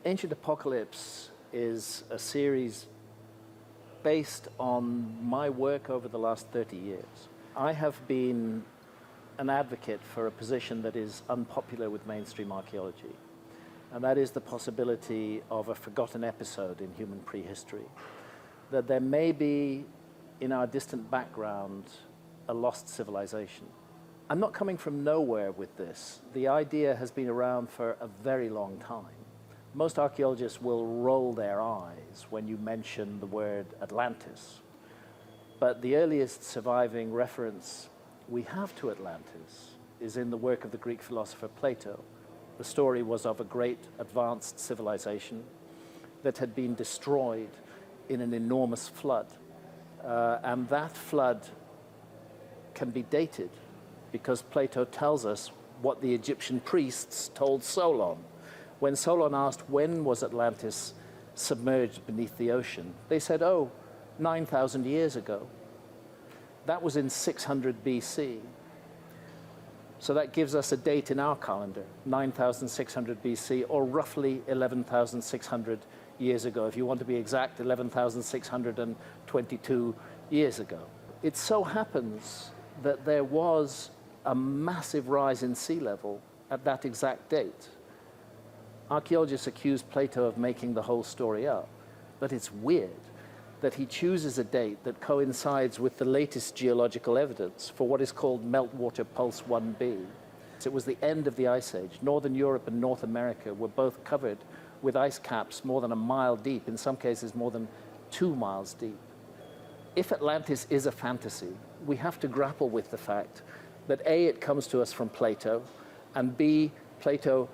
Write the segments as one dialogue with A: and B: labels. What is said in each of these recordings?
A: Ancient Apocalypse is a series based on my work over the last 30 years. I have been an advocate for a position that is unpopular with mainstream archaeology, and that is the possibility of a forgotten episode in human prehistory. That there may be, in our distant background, a lost civilization. I'm not coming from nowhere with this. The idea has been around for a very long time. Most archaeologists will roll their eyes when you mention the word Atlantis. But the earliest surviving reference we have to Atlantis is in the work of the Greek philosopher Plato. The story was of a great advanced civilization that had been destroyed in an enormous flood. And that flood can be dated because Plato tells us what the Egyptian priests told Solon. When Solon asked when was Atlantis submerged beneath the ocean, they said, 9,000 years ago. That was in 600 BC. So that gives us a date in our calendar, 9,600 BC, or roughly 11,600 years ago. If you want to be exact, 11,622 years ago. It so happens that there was a massive rise in sea level at that exact date. Archaeologists accuse Plato of making the whole story up, but it's weird that he chooses a date that coincides with the latest geological evidence for what is called meltwater pulse 1b. It was the end of the Ice Age. Northern Europe and North America were both covered with ice caps more than a mile deep, in some cases more than 2 miles deep. If Atlantis is a fantasy, we have to grapple with the fact that A, it comes to us from Plato, and B, Plato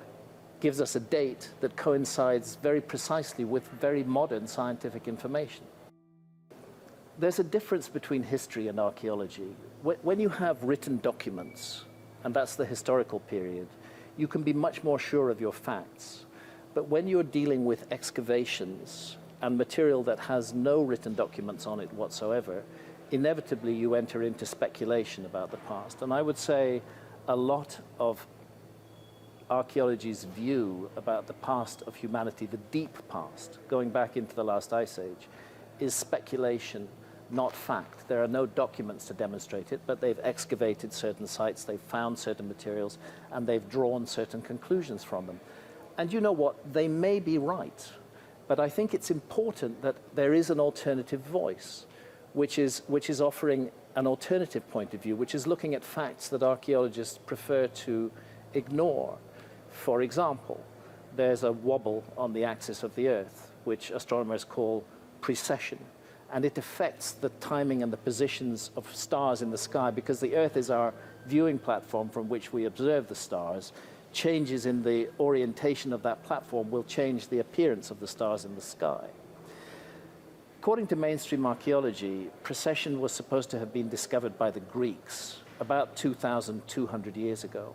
A: gives us a date that coincides very precisely with very modern scientific information. There's a difference between history and archaeology. When you have written documents, and that's the historical period, you can be much more sure of your facts. But when you're dealing with excavations and material that has no written documents on it whatsoever, inevitably you enter into speculation about the past. And I would say a lot of archaeology's view about the past of humanity, the deep past, going back into the last ice age, is speculation, not fact. There are no documents to demonstrate it, but they've excavated certain sites, they've found certain materials, and they've drawn certain conclusions from them. And you know what? They may be right, but I think it's important that there is an alternative voice, which is offering an alternative point of view, which is looking at facts that archaeologists prefer to ignore. For example, there's a wobble on the axis of the Earth, which astronomers call precession, and it affects the timing and the positions of stars in the sky because the Earth is our viewing platform from which we observe the stars. Changes in the orientation of that platform will change the appearance of the stars in the sky. According to mainstream archaeology, precession was supposed to have been discovered by the Greeks about 2,200 years ago.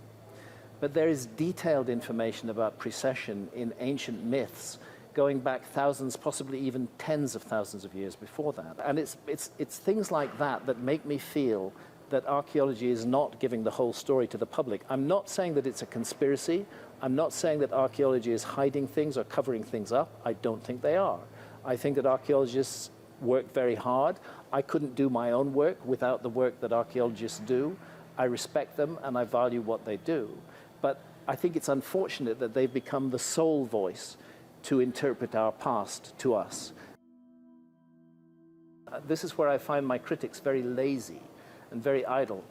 A: But there is detailed information about precession in ancient myths going back thousands, possibly even tens of thousands of years before that. And it's things like that that make me feel that archaeology is not giving the whole story to the public. I'm not saying that it's a conspiracy. I'm not saying that archaeology is hiding things or covering things up. I don't think they are. I think that archaeologists work very hard. I couldn't do my own work without the work that archaeologists do. I respect them and I value what they do. But I think it's unfortunate that they've become the sole voice to interpret our past to us. This is where I find my critics very lazy and very idle.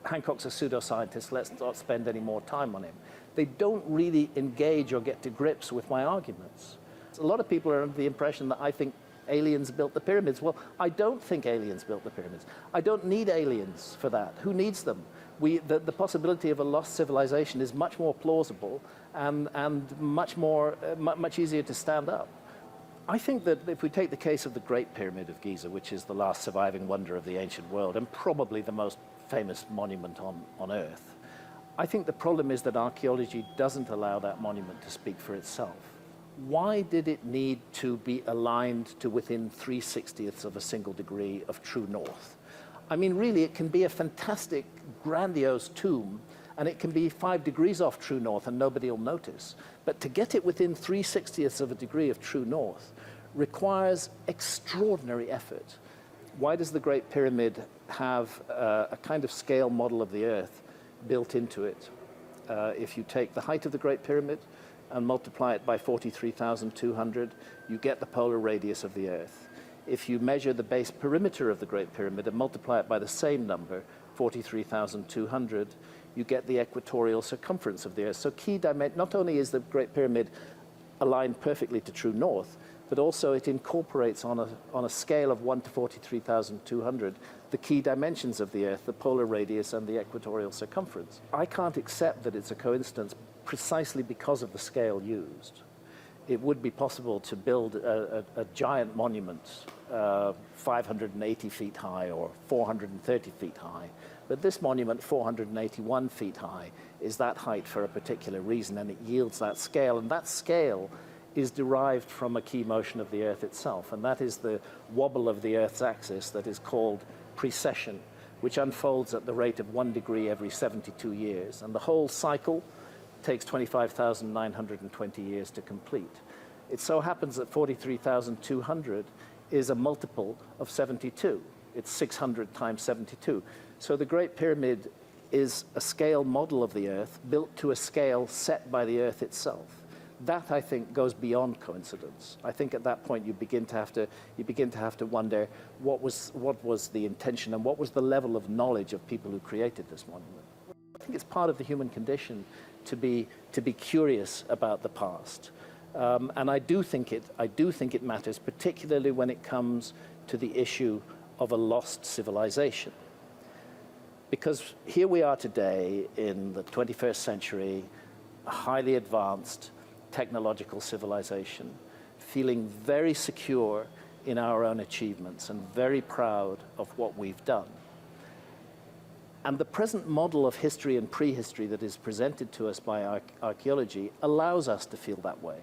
A: Hancock's a pseudoscientist, let's not spend any more time on him. They don't really engage or get to grips with my arguments. A lot of people are under the impression that I think aliens built the pyramids. Well, I don't think aliens built the pyramids. I don't need aliens for that. Who needs them? The possibility of a lost civilization is much more plausible and much easier to stand up. I think that if we take the case of the Great Pyramid of Giza, which is the last surviving wonder of the ancient world and probably the most famous monument on Earth, I think the problem is that archaeology doesn't allow that monument to speak for itself. Why did it need to be aligned to within 3/60ths of a single degree of true north? I mean, really, it can be a fantastic, grandiose tomb and it can be 5 degrees off true north and nobody will notice. But to get it within 3/60ths of a degree of true north requires extraordinary effort. Why does the Great Pyramid have a kind of scale model of the Earth built into it? If you take the height of the Great Pyramid and multiply it by 43,200, you get the polar radius of the Earth. If you measure the base perimeter of the Great Pyramid and multiply it by the same number, 43,200, you get the equatorial circumference of the Earth. So not only is the Great Pyramid aligned perfectly to true north, but also it incorporates on a scale of 1 to 43,200 the key dimensions of the Earth, the polar radius and the equatorial circumference. I can't accept that it's a coincidence precisely because of the scale used. It would be possible to build a giant monument 580 feet high or 430 feet high, but this monument, 481 feet high, is that height for a particular reason, and it yields that scale, and that scale is derived from a key motion of the Earth itself, and that is the wobble of the Earth's axis that is called precession, which unfolds at the rate of 1 degree every 72 years. And the whole cycle takes 25,920 years to complete. It so happens that 43,200 is a multiple of 72. It's 600 times 72. So the Great Pyramid is a scale model of the Earth built to a scale set by the Earth itself. That, I think, goes beyond coincidence. I think at that point you begin to have to wonder what was the intention and what was the level of knowledge of people who created this monument. I think it's part of the human condition to be curious about the past, and I do think it matters, particularly when it comes to the issue of a lost civilization. Because here we are today in the 21st century, a highly advanced technological civilization, feeling very secure in our own achievements and very proud of what we've done. And the present model of history and prehistory that is presented to us by archaeology allows us to feel that way,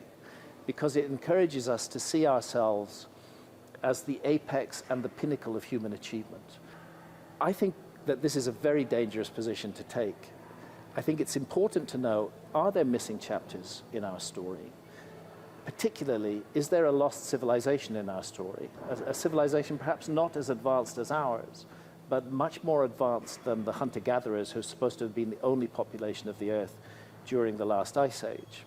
A: because it encourages us to see ourselves as the apex and the pinnacle of human achievement. I think that this is a very dangerous position to take. I think it's important to know, are there missing chapters in our story? Particularly, is there a lost civilization in our story? A civilization perhaps not as advanced as ours, but much more advanced than the hunter-gatherers who are supposed to have been the only population of the Earth during the last ice age.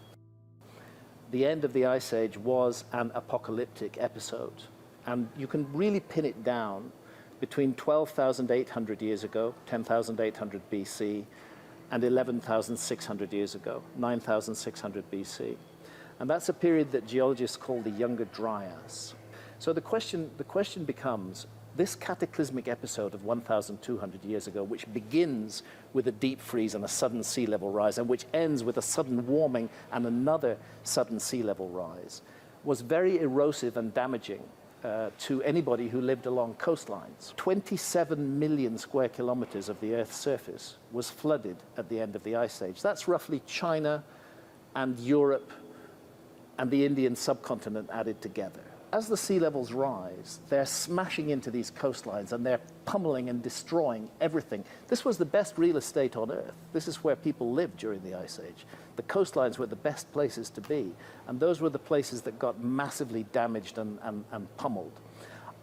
A: The end of the ice age was an apocalyptic episode, and you can really pin it down between 12,800 years ago, 10,800 BC, and 11,600 years ago, 9,600 BC. And that's a period that geologists call the Younger Dryas. So the question becomes, this cataclysmic episode of 1,200 years ago, which begins with a deep freeze and a sudden sea level rise, and which ends with a sudden warming and another sudden sea level rise, was very erosive and damaging to anybody who lived along coastlines. 27 million square kilometers of the Earth's surface was flooded at the end of the Ice Age. That's roughly China and Europe and the Indian subcontinent added together. As the sea levels rise, they're smashing into these coastlines and they're pummeling and destroying everything. This was the best real estate on Earth. This is where people lived during the Ice Age. The coastlines were the best places to be, and those were the places that got massively damaged and pummeled.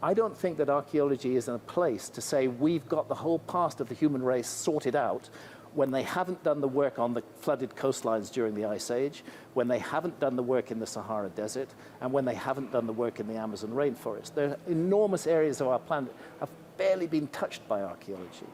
A: I don't think that archaeology is in a place to say we've got the whole past of the human race sorted out when they haven't done the work on the flooded coastlines during the Ice Age, when they haven't done the work in the Sahara Desert, and when they haven't done the work in the Amazon rainforest. There are enormous areas of our planet that have barely been touched by archaeology.